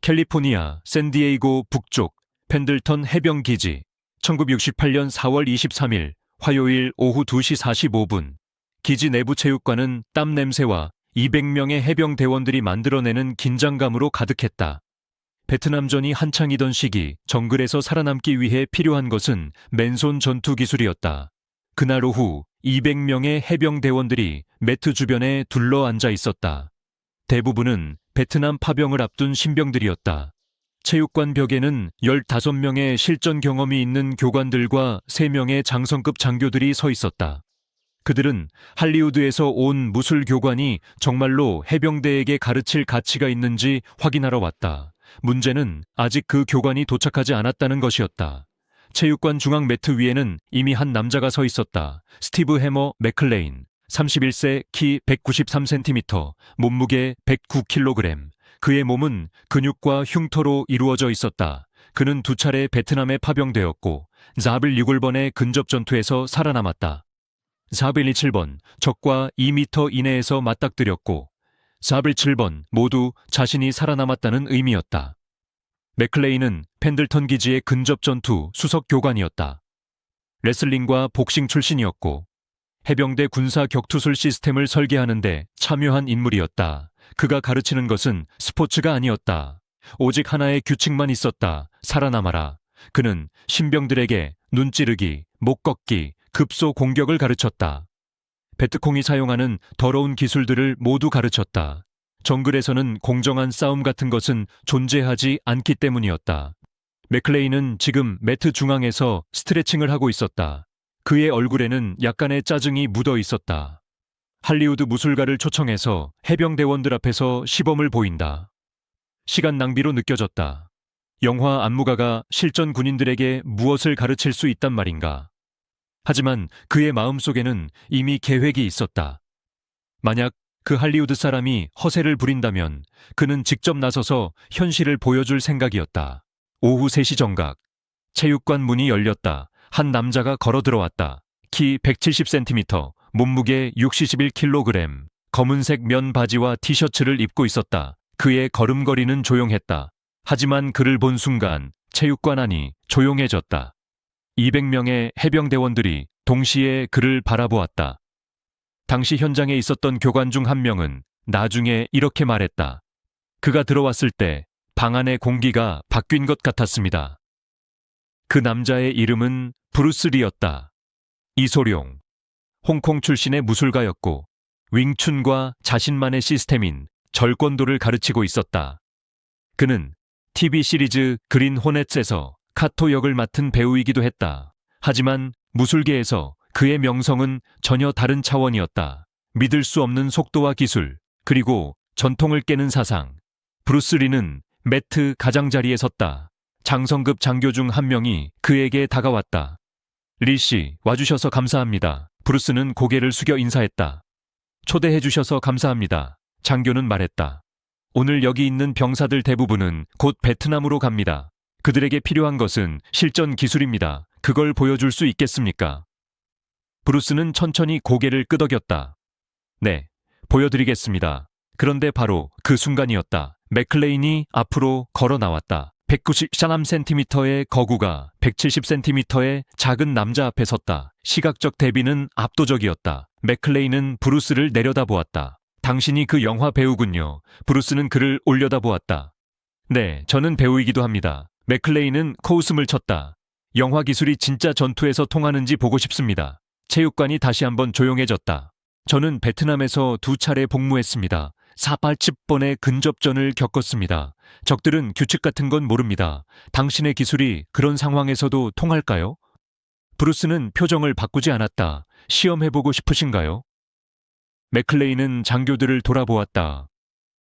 캘리포니아 샌디에이고 북쪽 펜들턴 해병기지 1968년 4월 23일 화요일 오후 2시 45분 기지 내부 체육관은 땀 냄새와 200명의 해병 대원들이 만들어내는 긴장감으로 가득했다. 베트남전이 한창이던 시기 정글에서 살아남기 위해 필요한 것은 맨손 전투 기술이었다. 그날 오후 200명의 해병 대원들이 매트 주변에 둘러앉아 있었다. 대부분은 베트남 파병을 앞둔 신병들이었다. 체육관 벽에는 15명의 실전 경험이 있는 교관들과 3명의 장성급 장교들이 서 있었다. 그들은 할리우드에서 온 무술 교관이 정말로 해병대에게 가르칠 가치가 있는지 확인하러 왔다. 문제는 아직 그 교관이 도착하지 않았다는 것이었다. 체육관 중앙 매트 위에는 이미 한 남자가 서 있었다. 스티브 해머 맥클레인, 31세, 키 193cm, 몸무게 109kg. 그의 몸은 근육과 흉터로 이루어져 있었다. 그는 2차례 베트남에 파병되었고 자빌 6월번의 근접 전투에서 살아남았다. 자빌 27번 적과 2m 이내에서 맞닥뜨렸고 자빌 7번 모두 자신이 살아남았다는 의미였다. 맥클레인은 펜들턴 기지의 근접 전투 수석 교관이었다. 레슬링과 복싱 출신이었고 해병대 군사 격투술 시스템을 설계하는 데 참여한 인물이었다. 그가 가르치는 것은 스포츠가 아니었다. 오직 하나의 규칙만 있었다. 살아남아라. 그는 신병들에게 눈찌르기, 목 꺾기, 급소 공격을 가르쳤다. 베트콩이 사용하는 더러운 기술들을 모두 가르쳤다. 정글에서는 공정한 싸움 같은 것은 존재하지 않기 때문이었다. 맥클레인은 지금 매트 중앙에서 스트레칭을 하고 있었다. 그의 얼굴에는 약간의 짜증이 묻어 있었다. 할리우드 무술가를 초청해서 해병대원들 앞에서 시범을 보인다. 시간 낭비로 느껴졌다. 영화 안무가가 실전 군인들에게 무엇을 가르칠 수 있단 말인가. 하지만 그의 마음속에는 이미 계획이 있었다. 만약 그 할리우드 사람이 허세를 부린다면 그는 직접 나서서 현실을 보여줄 생각이었다. 오후 3시 정각, 체육관 문이 열렸다. 한 남자가 걸어 들어왔다. 키 170cm, 몸무게 61kg, 검은색 면 바지와 티셔츠를 입고 있었다. 그의 걸음걸이는 조용했다. 하지만 그를 본 순간 체육관 안이 조용해졌다. 200명의 해병대원들이 동시에 그를 바라보았다. 당시 현장에 있었던 교관 중 한 명은 나중에 이렇게 말했다. 그가 들어왔을 때 방 안의 공기가 바뀐 것 같았습니다. 그 남자의 이름은 브루스 리였다. 이소룡. 홍콩 출신의 무술가였고 윙춘과 자신만의 시스템인 절권도를 가르치고 있었다. 그는 TV 시리즈 그린 호넷에서 카토 역을 맡은 배우이기도 했다. 하지만 무술계에서 그의 명성은 전혀 다른 차원이었다. 믿을 수 없는 속도와 기술, 그리고 전통을 깨는 사상. 브루스 리는 매트 가장자리에 섰다. 장성급 장교 중 한 명이 그에게 다가왔다. 리 씨, 와주셔서 감사합니다. 브루스는 고개를 숙여 인사했다. 초대해 주셔서 감사합니다. 장교는 말했다. 오늘 여기 있는 병사들 대부분은 곧 베트남으로 갑니다. 그들에게 필요한 것은 실전 기술입니다. 그걸 보여줄 수 있겠습니까? 브루스는 천천히 고개를 끄덕였다. 네, 보여드리겠습니다. 그런데 바로 그 순간이었다. 맥클레인이 앞으로 걸어 나왔다. 193cm의 거구가 170cm의 작은 남자 앞에 섰다. 시각적 대비는 압도적이었다. 맥클레인은 브루스를 내려다보았다. 당신이 그 영화 배우군요. 브루스는 그를 올려다보았다. 네, 저는 배우이기도 합니다. 맥클레인은 코웃음을 쳤다. 영화 기술이 진짜 전투에서 통하는지 보고 싶습니다. 체육관이 다시 한번 조용해졌다. 저는 베트남에서 2차례 복무했습니다. 480번의 근접전을 겪었습니다. 적들은 규칙 같은 건 모릅니다. 당신의 기술이 그런 상황에서도 통할까요? 브루스는 표정을 바꾸지 않았다. 시험해보고 싶으신가요? 맥클레인은 장교들을 돌아보았다.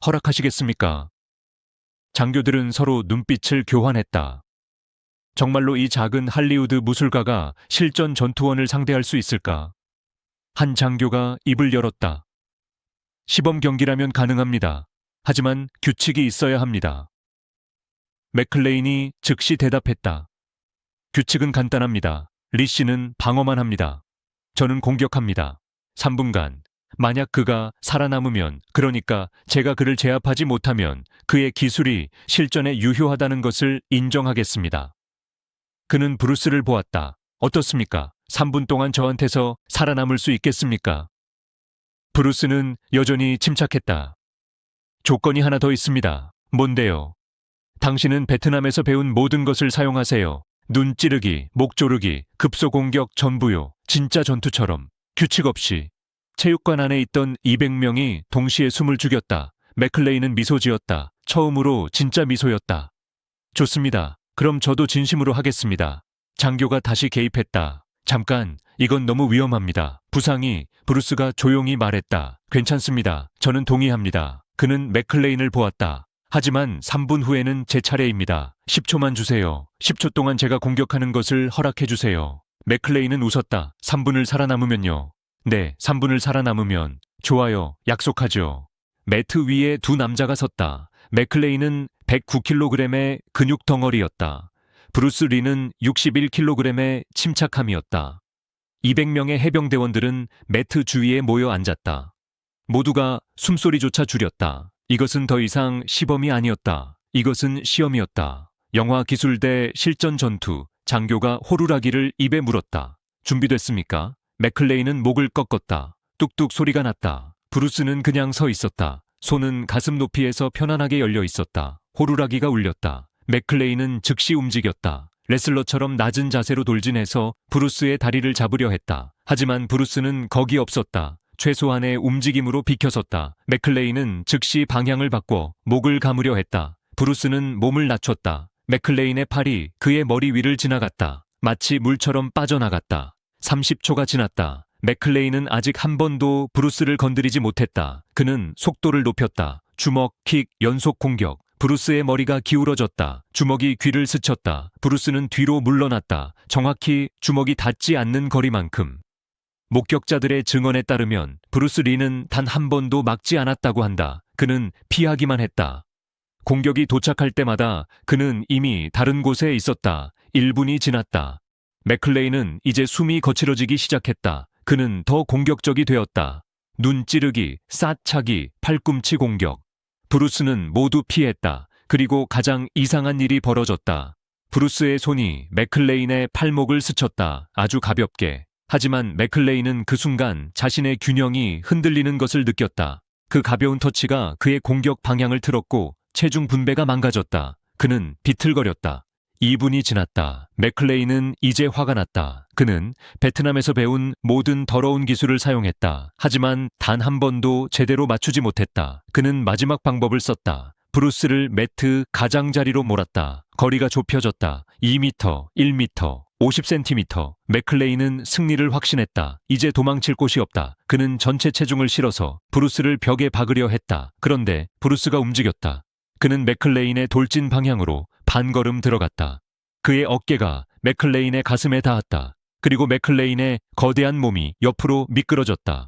허락하시겠습니까? 장교들은 서로 눈빛을 교환했다. 정말로 이 작은 할리우드 무술가가 실전 전투원을 상대할 수 있을까? 한 장교가 입을 열었다. 시범 경기라면 가능합니다. 하지만 규칙이 있어야 합니다. 맥클레인이 즉시 대답했다. 규칙은 간단합니다. 리 씨는 방어만 합니다. 저는 공격합니다. 3분간 만약 그가 살아남으면, 그러니까 제가 그를 제압하지 못하면 그의 기술이 실전에 유효하다는 것을 인정하겠습니다. 그는 브루스를 보았다. 어떻습니까? 3분 동안 저한테서 살아남을 수 있겠습니까? 브루스는 여전히 침착했다. 조건이 하나 더 있습니다. 뭔데요? 당신은 베트남에서 배운 모든 것을 사용하세요. 눈 찌르기, 목 조르기, 급소 공격 전부요. 진짜 전투처럼. 규칙 없이. 체육관 안에 있던 200명이 동시에 숨을 죽였다. 맥클레이는 미소 지었다. 처음으로 진짜 미소였다. 좋습니다. 그럼 저도 진심으로 하겠습니다. 장교가 다시 개입했다. 잠깐, 이건 너무 위험합니다. 부상이, 브루스가 조용히 말했다. 괜찮습니다. 저는 동의합니다. 그는 맥클레인을 보았다. 하지만 3분 후에는 제 차례입니다. 10초만 주세요. 10초 동안 제가 공격하는 것을 허락해 주세요. 맥클레인은 웃었다. 3분을 살아남으면요. 네, 3분을 살아남으면. 좋아요. 약속하죠. 매트 위에 두 남자가 섰다. 맥클레인은 109kg의 근육 덩어리였다. 브루스 리는 61kg의 침착함이었다. 200명의 해병대원들은 매트 주위에 모여 앉았다. 모두가 숨소리조차 줄였다. 이것은 더 이상 시범이 아니었다. 이것은 시험이었다. 영화 기술대 실전 전투. 장교가 호루라기를 입에 물었다. 준비됐습니까? 맥클레인은 목을 꺾었다. 뚝뚝 소리가 났다. 브루스는 그냥 서 있었다. 손은 가슴 높이에서 편안하게 열려 있었다. 호루라기가 울렸다. 맥클레인은 즉시 움직였다. 레슬러처럼 낮은 자세로 돌진해서 브루스의 다리를 잡으려 했다. 하지만 브루스는 거기 없었다. 최소한의 움직임으로 비켜섰다. 맥클레인은 즉시 방향을 바꿔 목을 감으려 했다. 브루스는 몸을 낮췄다. 맥클레인의 팔이 그의 머리 위를 지나갔다. 마치 물처럼 빠져나갔다. 30초가 지났다. 맥클레인은 아직 한 번도 브루스를 건드리지 못했다. 그는 속도를 높였다. 주먹, 킥, 연속 공격. 브루스의 머리가 기울어졌다. 주먹이 귀를 스쳤다. 브루스는 뒤로 물러났다. 정확히 주먹이 닿지 않는 거리만큼. 목격자들의 증언에 따르면 브루스 리는 단 한 번도 막지 않았다고 한다. 그는 피하기만 했다. 공격이 도착할 때마다 그는 이미 다른 곳에 있었다. 1분이 지났다. 맥클레인은 이제 숨이 거칠어지기 시작했다. 그는 더 공격적이 되었다. 눈 찌르기, 싹차기, 팔꿈치 공격. 브루스는 모두 피했다. 그리고 가장 이상한 일이 벌어졌다. 브루스의 손이 맥클레인의 팔목을 스쳤다. 아주 가볍게. 하지만 맥클레인은 그 순간 자신의 균형이 흔들리는 것을 느꼈다. 그 가벼운 터치가 그의 공격 방향을 틀었고 체중 분배가 망가졌다. 그는 비틀거렸다. 2분이 지났다. 맥클레인은 이제 화가 났다. 그는 베트남에서 배운 모든 더러운 기술을 사용했다. 하지만 단 한 번도 제대로 맞추지 못했다. 그는 마지막 방법을 썼다. 브루스를 매트 가장자리로 몰았다. 거리가 좁혀졌다. 2m, 1m, 50cm. 맥클레인은 승리를 확신했다. 이제 도망칠 곳이 없다. 그는 전체 체중을 실어서 브루스를 벽에 박으려 했다. 그런데 브루스가 움직였다. 그는 맥클레인의 돌진 방향으로 반걸음 들어갔다. 그의 어깨가 맥클레인의 가슴에 닿았다. 그리고 맥클레인의 거대한 몸이 옆으로 미끄러졌다.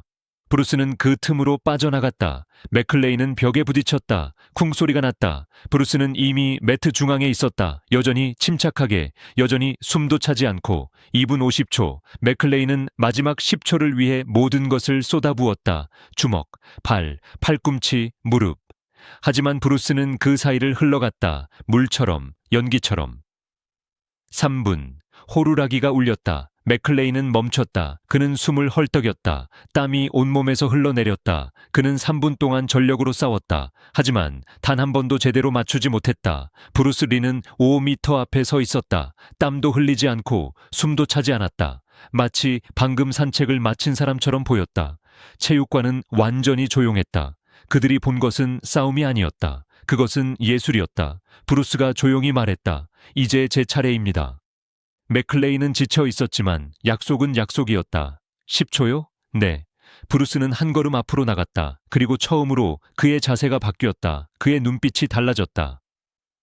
브루스는 그 틈으로 빠져나갔다. 맥클레인은 벽에 부딪혔다. 쿵 소리가 났다. 브루스는 이미 매트 중앙에 있었다. 여전히 침착하게, 여전히 숨도 차지 않고 2분 50초. 맥클레인은 마지막 10초를 위해 모든 것을 쏟아부었다. 주먹, 발, 팔꿈치, 무릎. 하지만 브루스는 그 사이를 흘러갔다. 물처럼, 연기처럼. 3분. 호루라기가 울렸다. 맥클레인은 멈췄다. 그는 숨을 헐떡였다. 땀이 온몸에서 흘러내렸다. 그는 3분 동안 전력으로 싸웠다. 하지만 단 한 번도 제대로 맞추지 못했다. 브루스 리는 5m 앞에 서 있었다. 땀도 흘리지 않고 숨도 차지 않았다. 마치 방금 산책을 마친 사람처럼 보였다. 체육관은 완전히 조용했다. 그들이 본 것은 싸움이 아니었다. 그것은 예술이었다. 브루스가 조용히 말했다. 이제 제 차례입니다. 맥클레인은 지쳐 있었지만 약속은 약속이었다. 10초요? 네. 브루스는 한 걸음 앞으로 나갔다. 그리고 처음으로 그의 자세가 바뀌었다. 그의 눈빛이 달라졌다.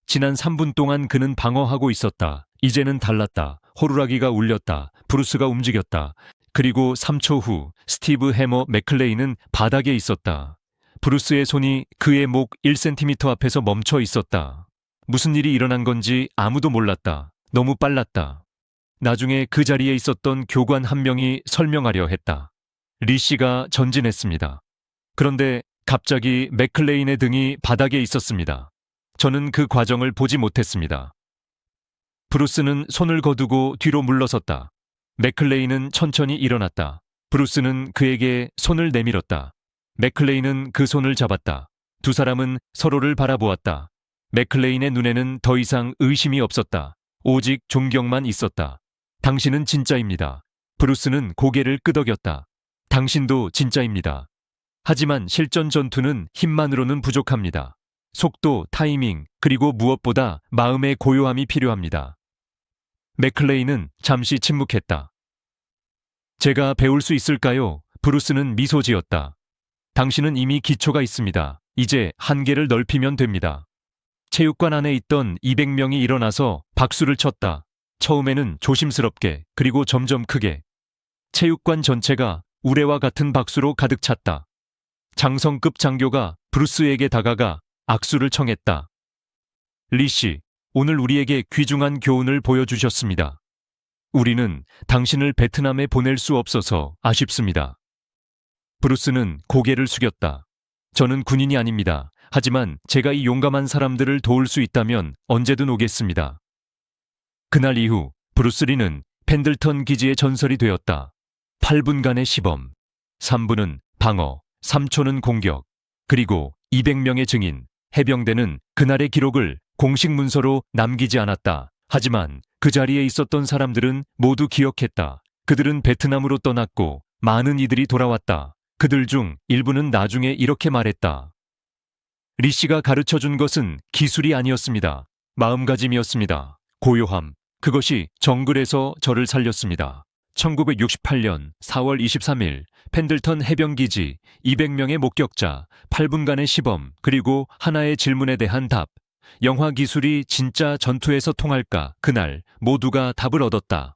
지난 3분 동안 그는 방어하고 있었다. 이제는 달랐다. 호루라기가 울렸다. 브루스가 움직였다. 그리고 3초 후 스티브 해머 맥클레인은 바닥에 있었다. 브루스의 손이 그의 목 1cm 앞에서 멈춰 있었다. 무슨 일이 일어난 건지 아무도 몰랐다. 너무 빨랐다. 나중에 그 자리에 있었던 교관 한 명이 설명하려 했다. 리 씨가 전진했습니다. 그런데 갑자기 맥클레인의 등이 바닥에 있었습니다. 저는 그 과정을 보지 못했습니다. 브루스는 손을 거두고 뒤로 물러섰다. 맥클레인은 천천히 일어났다. 브루스는 그에게 손을 내밀었다. 맥클레인은 그 손을 잡았다. 두 사람은 서로를 바라보았다. 맥클레인의 눈에는 더 이상 의심이 없었다. 오직 존경만 있었다. 당신은 진짜입니다. 브루스는 고개를 끄덕였다. 당신도 진짜입니다. 하지만 실전 전투는 힘만으로는 부족합니다. 속도, 타이밍, 그리고 무엇보다 마음의 고요함이 필요합니다. 맥클레인은 잠시 침묵했다. 제가 배울 수 있을까요? 브루스는 미소 지었다. 당신은 이미 기초가 있습니다. 이제 한계를 넓히면 됩니다. 체육관 안에 있던 200명이 일어나서 박수를 쳤다. 처음에는 조심스럽게, 그리고 점점 크게. 체육관 전체가 우레와 같은 박수로 가득 찼다. 장성급 장교가 브루스에게 다가가 악수를 청했다. 리 씨, 오늘 우리에게 귀중한 교훈을 보여주셨습니다. 우리는 당신을 베트남에 보낼 수 없어서 아쉽습니다. 브루스는 고개를 숙였다. 저는 군인이 아닙니다. 하지만 제가 이 용감한 사람들을 도울 수 있다면 언제든 오겠습니다. 그날 이후 브루스 리는 펜들턴 기지의 전설이 되었다. 8분간의 시범, 3분은 방어, 3초는 공격, 그리고 200명의 증인, 해병대는 그날의 기록을 공식 문서로 남기지 않았다. 하지만 그 자리에 있었던 사람들은 모두 기억했다. 그들은 베트남으로 떠났고 많은 이들이 돌아왔다. 그들 중 일부는 나중에 이렇게 말했다. 리 씨가 가르쳐준 것은 기술이 아니었습니다. 마음가짐이었습니다. 고요함. 그것이 정글에서 저를 살렸습니다. 1968년 4월 23일 펜들턴 해병기지 200명의 목격자, 8분간의 시범, 그리고 하나의 질문에 대한 답. 영화 기술이 진짜 전투에서 통할까? 그날 모두가 답을 얻었다.